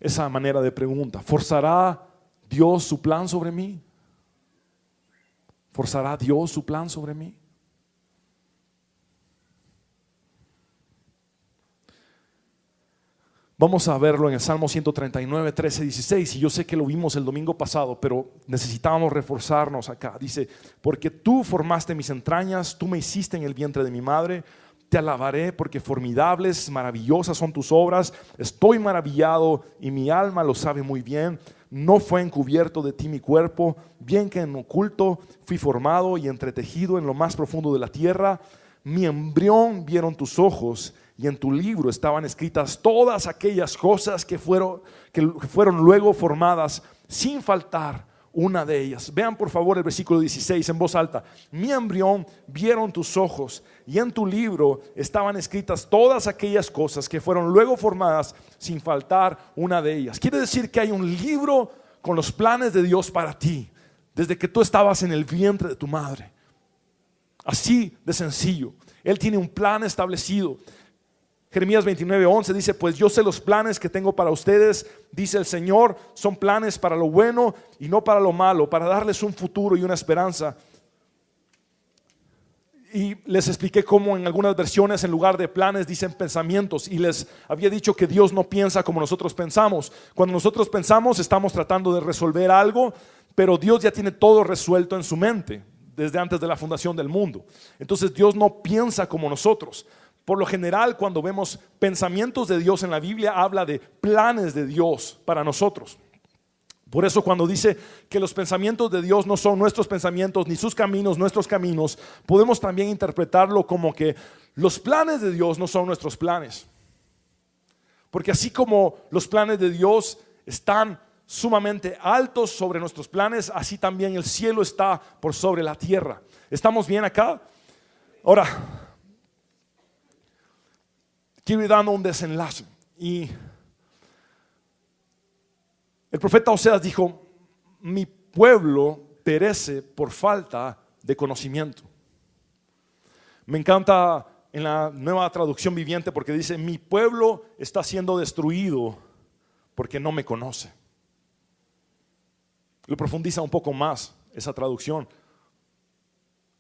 A: esa manera de pregunta: ¿forzará Dios su plan sobre mí? ¿Forzará Dios su plan sobre mí? Vamos a verlo en el Salmo 139, 13, 16. Y yo sé que lo vimos el domingo pasado, pero necesitábamos reforzarnos acá. Dice: porque tú formaste mis entrañas, tú me hiciste en el vientre de mi madre. Te alabaré porque formidables, maravillosas son tus obras. Estoy maravillado y mi alma lo sabe muy bien. No fue encubierto de ti mi cuerpo, bien que en oculto fui formado y entretejido en lo más profundo de la tierra. Mi embrión vieron tus ojos, y en tu libro estaban escritas todas aquellas cosas que fueron luego formadas, sin faltar una de ellas. Vean por favor el versículo 16 en voz alta. Mi embrión vieron tus ojos, y en tu libro estaban escritas todas aquellas cosas que fueron luego formadas, sin faltar una de ellas. Quiere decir que hay un libro con los planes de Dios para ti, desde que tú estabas en el vientre de tu madre. Así de sencillo. Él tiene un plan establecido. Jeremías 29:11 dice: pues yo sé los planes que tengo para ustedes, dice el Señor, son planes para lo bueno y no para lo malo, para darles un futuro y una esperanza. Y les expliqué cómo en algunas versiones en lugar de planes dicen pensamientos, y les había dicho que Dios no piensa como nosotros pensamos. Cuando nosotros pensamos, estamos tratando de resolver algo, pero Dios ya tiene todo resuelto en su mente desde antes de la fundación del mundo. Entonces Dios no piensa como nosotros. Por lo general, cuando vemos pensamientos de Dios en la Biblia, habla de planes de Dios para nosotros. Por eso cuando dice que los pensamientos de Dios no son nuestros pensamientos, ni sus caminos nuestros caminos, podemos también interpretarlo como que los planes de Dios no son nuestros planes. Porque así como los planes de Dios están sumamente altos sobre nuestros planes, así también el cielo está por sobre la tierra. ¿Estamos bien acá? Ahora, quiero ir dando un desenlace. Y el profeta Oseas dijo: mi pueblo perece por falta de conocimiento. Me encanta en la Nueva Traducción Viviente porque dice: mi pueblo está siendo destruido porque no me conoce. Lo profundiza un poco más esa traducción,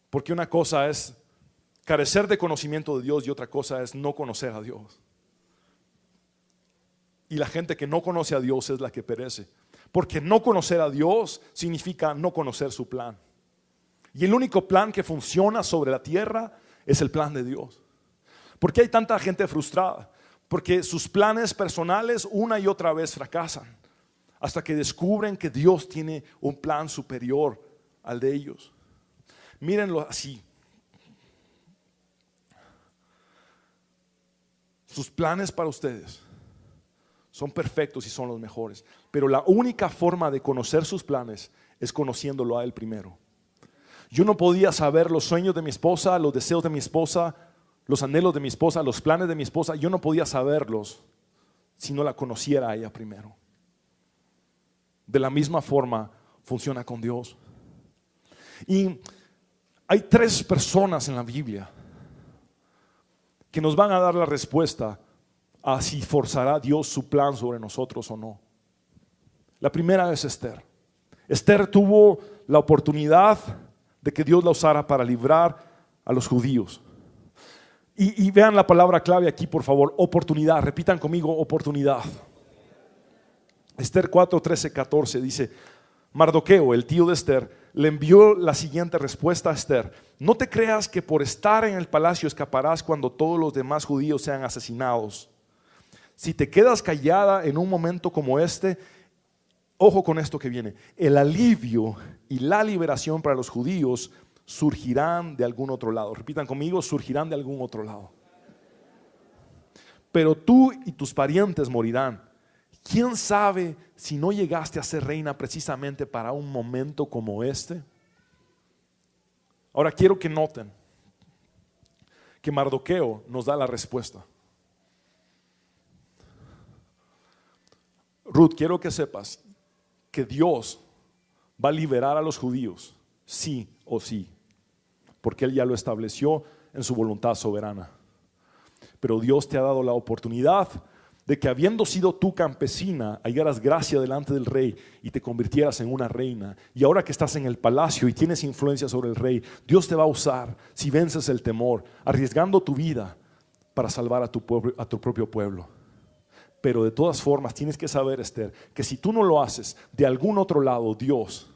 A: porque una cosa es carecer de conocimiento de Dios y otra cosa es no conocer a Dios. Y la gente que no conoce a Dios es la que perece, porque no conocer a Dios significa no conocer su plan. Y el único plan que funciona sobre la tierra es el plan de Dios. ¿Por qué hay tanta gente frustrada? Porque sus planes personales una y otra vez fracasan, hasta que descubren que Dios tiene un plan superior al de ellos. Mírenlo así. Sus planes para ustedes son perfectos y son los mejores, pero la única forma de conocer sus planes es conociéndolo a Él primero. Yo no podía saber los sueños de mi esposa, los deseos de mi esposa, los anhelos de mi esposa, los planes de mi esposa. Yo no podía saberlos si no la conociera a ella primero. De la misma forma funciona con Dios. Y hay 3 personas en la Biblia que nos van a dar la respuesta a si forzará Dios su plan sobre nosotros o no. La primera es Esther. Esther tuvo la oportunidad de que Dios la usara para librar a los judíos. Y vean la palabra clave aquí, por favor: oportunidad. Repitan conmigo: oportunidad. Esther 4, 13, 14 dice: Mardoqueo, el tío de Esther, le envió la siguiente respuesta a Esther: no te creas que por estar en el palacio escaparás cuando todos los demás judíos sean asesinados. Si te quedas callada en un momento como este, ojo con esto que viene, el alivio y la liberación para los judíos surgirán de algún otro lado. Repitan conmigo: surgirán de algún otro lado. Pero tú y tus parientes morirán. ¿Quién sabe si no llegaste a ser reina precisamente para un momento como este? Ahora quiero que noten que Mardoqueo nos da la respuesta. Ruth, quiero que sepas que Dios va a liberar a los judíos, sí o sí, porque Él ya lo estableció en su voluntad soberana. Pero Dios te ha dado la oportunidad de que, habiendo sido tú campesina, hallaras gracia delante del rey y te convirtieras en una reina. Y ahora que estás en el palacio y tienes influencia sobre el rey, Dios te va a usar si vences el temor, arriesgando tu vida para salvar a tu propio pueblo. Pero de todas formas tienes que saber, Esther, que si tú no lo haces, de algún otro lado Dios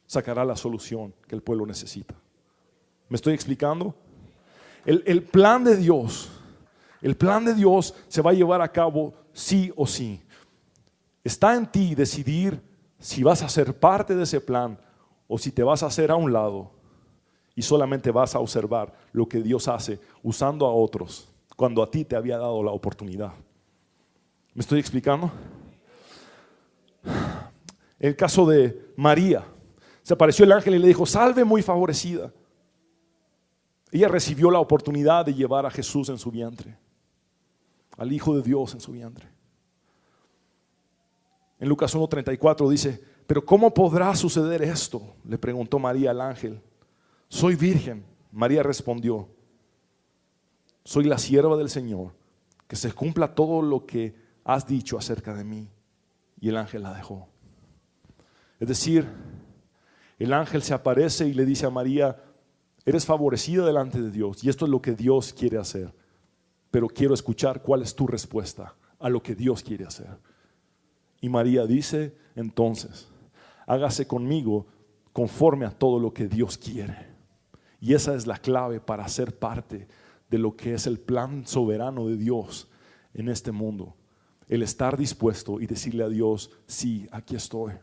A: sacará la solución que el pueblo necesita. ¿Me estoy explicando? El plan de Dios se va a llevar a cabo sí o sí. Está en ti decidir si vas a ser parte de ese plan o si te vas a hacer a un lado y solamente vas a observar lo que Dios hace usando a otros cuando a ti te había dado la oportunidad. ¿Me estoy explicando? El caso de María, se apareció el ángel y le dijo: salve muy favorecida. Ella recibió la oportunidad de llevar a Jesús en su vientre, al Hijo de Dios en su vientre. En Lucas 1:34 dice: pero ¿cómo podrá suceder esto?, le preguntó María al ángel. Soy virgen. María respondió: soy la sierva del Señor, que se cumpla todo lo que has dicho acerca de mí. Y el ángel la dejó. Es decir, el ángel se aparece y le dice a María: eres favorecida delante de Dios y esto es lo que Dios quiere hacer, pero quiero escuchar cuál es tu respuesta a lo que Dios quiere hacer. Y María dice entonces: hágase conmigo conforme a todo lo que Dios quiere. Y esa es la clave para ser parte de lo que es el plan soberano de Dios en este mundo. El estar dispuesto y decirle a Dios: sí, aquí estoy.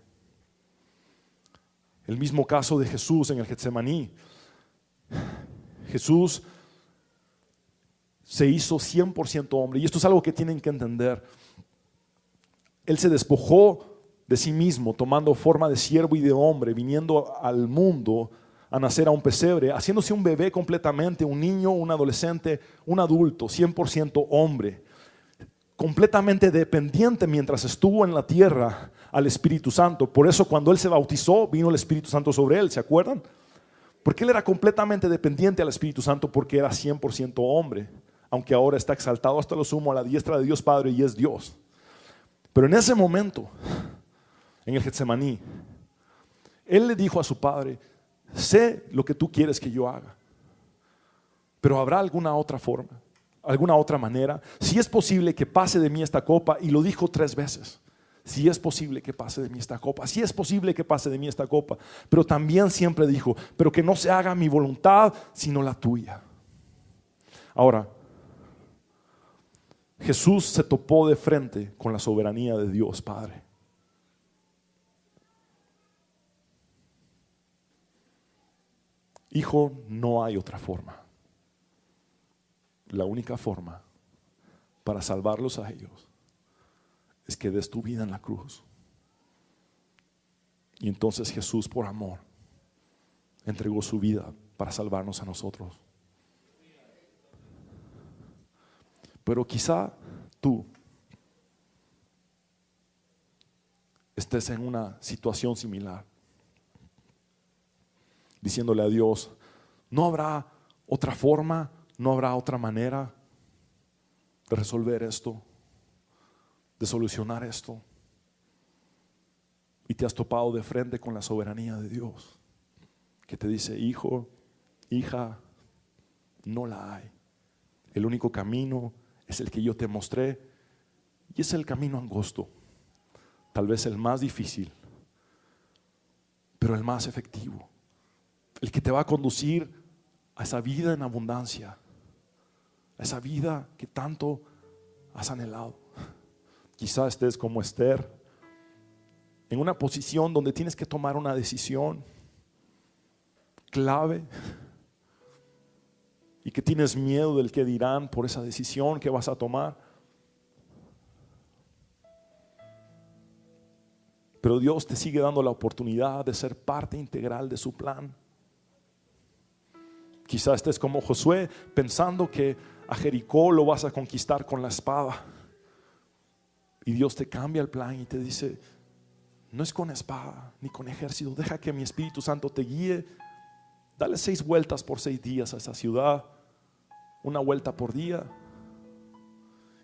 A: El mismo caso de Jesús en el Getsemaní. Jesús se hizo 100% hombre, y esto es algo que tienen que entender. Él se despojó de sí mismo, tomando forma de siervo y de hombre, viniendo al mundo a nacer a un pesebre, haciéndose un bebé completamente, un niño, un adolescente, un adulto, 100% hombre, completamente dependiente mientras estuvo en la tierra al Espíritu Santo. Por eso cuando Él se bautizó, vino el Espíritu Santo sobre Él, ¿se acuerdan? Porque Él era completamente dependiente al Espíritu Santo, porque era 100% hombre, aunque ahora está exaltado hasta lo sumo a la diestra de Dios Padre y es Dios. Pero en ese momento, en el Getsemaní, Él le dijo a su Padre: sé lo que tú quieres que yo haga, pero ¿habrá alguna otra forma? ¿Alguna otra manera? Si es posible que pase de mí esta copa, y lo dijo 3 veces. Si es posible que pase de mí esta copa, si es posible que pase de mí esta copa. Pero también siempre dijo: pero que no se haga mi voluntad, sino la tuya. Ahora, Jesús se topó de frente con la soberanía de Dios Padre. Hijo, no hay otra forma. La única forma para salvarlos a ellos es que des tu vida en la cruz. Y entonces Jesús, por amor, entregó su vida para salvarnos a nosotros. Pero quizá tú estés en una situación similar, diciéndole a Dios: ¿no habrá otra forma? ¿No habrá otra manera de resolver esto, de solucionar esto? Y te has topado de frente con la soberanía de Dios, que te dice: hijo, hija, no la hay. El único camino es el que yo te mostré, y es el camino angosto, tal vez el más difícil, pero el más efectivo, el que te va a conducir a esa vida en abundancia, a esa vida que tanto has anhelado. Quizás estés como Esther, en una posición donde tienes que tomar una decisión clave y que tienes miedo del que dirán por esa decisión que vas a tomar. pero Dios te sigue dando la oportunidad de ser parte integral de su plan. Quizás estés como Josué, pensando que a Jericó lo vas a conquistar con la espada, y Dios te cambia el plan y te dice: no es con espada ni con ejército, deja que mi Espíritu Santo te guíe. Dale 6 vueltas por 6 días a esa ciudad, 1 vuelta por día,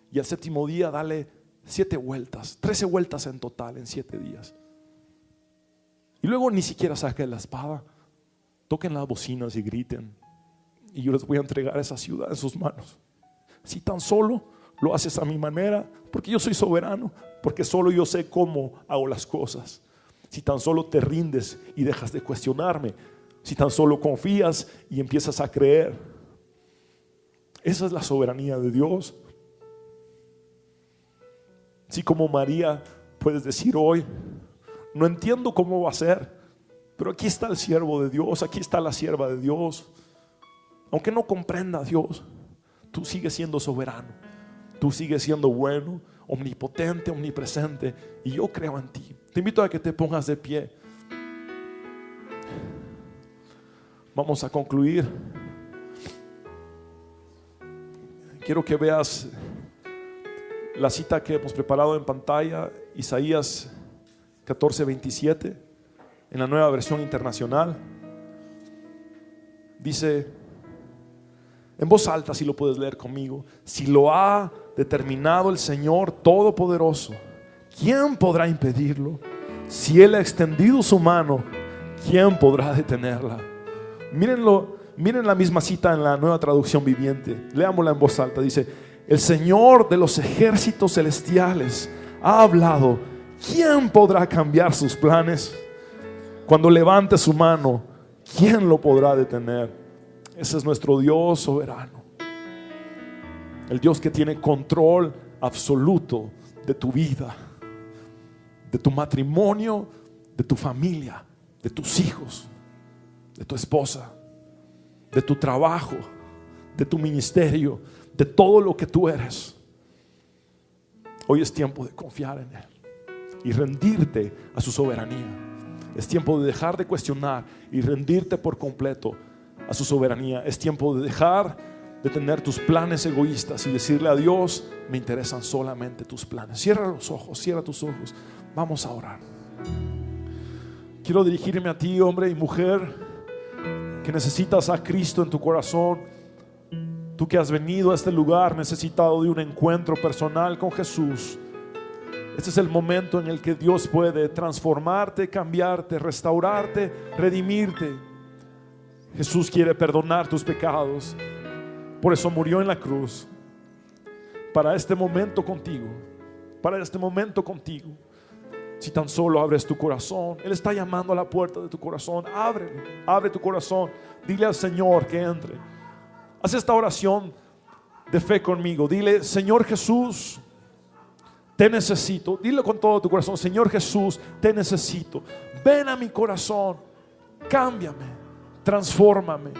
A: y al 7º día dale 7 vueltas, 13 vueltas en total en 7 días. Y luego ni siquiera saquen la espada, toquen las bocinas y griten, y yo les voy a entregar esa ciudad en sus manos. Si tan solo lo haces a mi manera, porque yo soy soberano, porque solo yo sé cómo hago las cosas. Si tan solo te rindes y dejas de cuestionarme, si tan solo confías y empiezas a creer. Esa es la soberanía de Dios. Si como María puedes decir hoy: no entiendo cómo va a ser, pero aquí está el siervo de Dios, aquí está la sierva de Dios. Aunque no comprenda a Dios, tú sigues siendo soberano, tú sigues siendo bueno, omnipotente, omnipresente, y yo creo en ti. Te invito a que te pongas de pie. Vamos a concluir. Quiero que veas la cita que hemos preparado en pantalla, Isaías 14:27, en la Nueva Versión Internacional. Dice en voz alta, si lo puedes leer conmigo: si lo ha determinado el Señor Todopoderoso, ¿quién podrá impedirlo? Si Él ha extendido su mano, ¿quién podrá detenerla? Miren la misma cita en la Nueva Traducción Viviente. Leámosla en voz alta. Dice: el Señor de los ejércitos celestiales ha hablado, ¿quién podrá cambiar sus planes? Cuando levante su mano, ¿quién lo podrá detener? Ese es nuestro Dios soberano, el Dios que tiene control absoluto de tu vida, de tu matrimonio, de tu familia, de tus hijos, de tu esposa, de tu trabajo, de tu ministerio, de todo lo que tú eres. Hoy es tiempo de confiar en Él y rendirte a su soberanía. Es tiempo de dejar de cuestionar y rendirte por completo a su soberanía. Es tiempo de dejar de tener tus planes egoístas y decirle a Dios: me interesan solamente tus planes. Cierra los ojos, cierra tus ojos. Vamos a orar. Quiero dirigirme a ti, hombre y mujer, que necesitas a Cristo en tu corazón. Tú que has venido a este lugar necesitado de un encuentro personal con Jesús. Este es el momento en el que Dios puede transformarte, cambiarte, restaurarte, redimirte. Jesús quiere perdonar tus pecados. Por eso murió en la cruz, para este momento contigo, para este momento contigo. Si tan solo abres tu corazón, Él está llamando a la puerta de tu corazón. Abre tu corazón. Dile al Señor que entre. Haz esta oración de fe conmigo. Dile: Señor Jesús, te necesito. Dile con todo tu corazón: Señor Jesús, te necesito. Ven a mi corazón, cámbiame, transfórmame.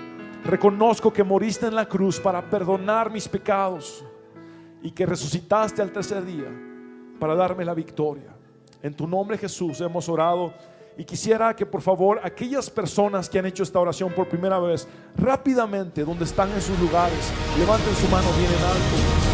A: Reconozco que moriste en la cruz para perdonar mis pecados y que resucitaste al 3er día para darme la victoria. En tu nombre, Jesús, hemos orado. Y quisiera que por favor aquellas personas que han hecho esta oración por primera vez, rápidamente, donde están en sus lugares, levanten su mano bien en alto.